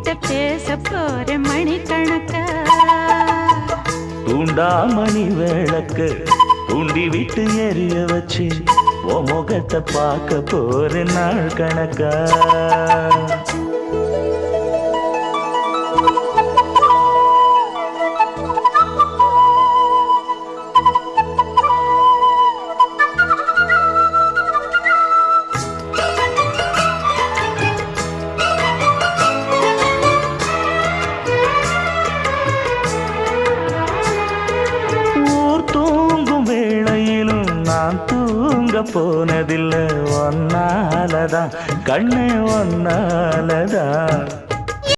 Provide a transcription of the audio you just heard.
உன்கிட்ட பேச போற மணிக்கணக்கா தூண்டாமணி விளக்கு தூண்டி விட்டு எரிய வச்சு உன் முகத்தை பார்க்க போற நாள் கணக்கா போனதில்லை ஒன்னாலதான் கண்ணே ஒன்னாலதான்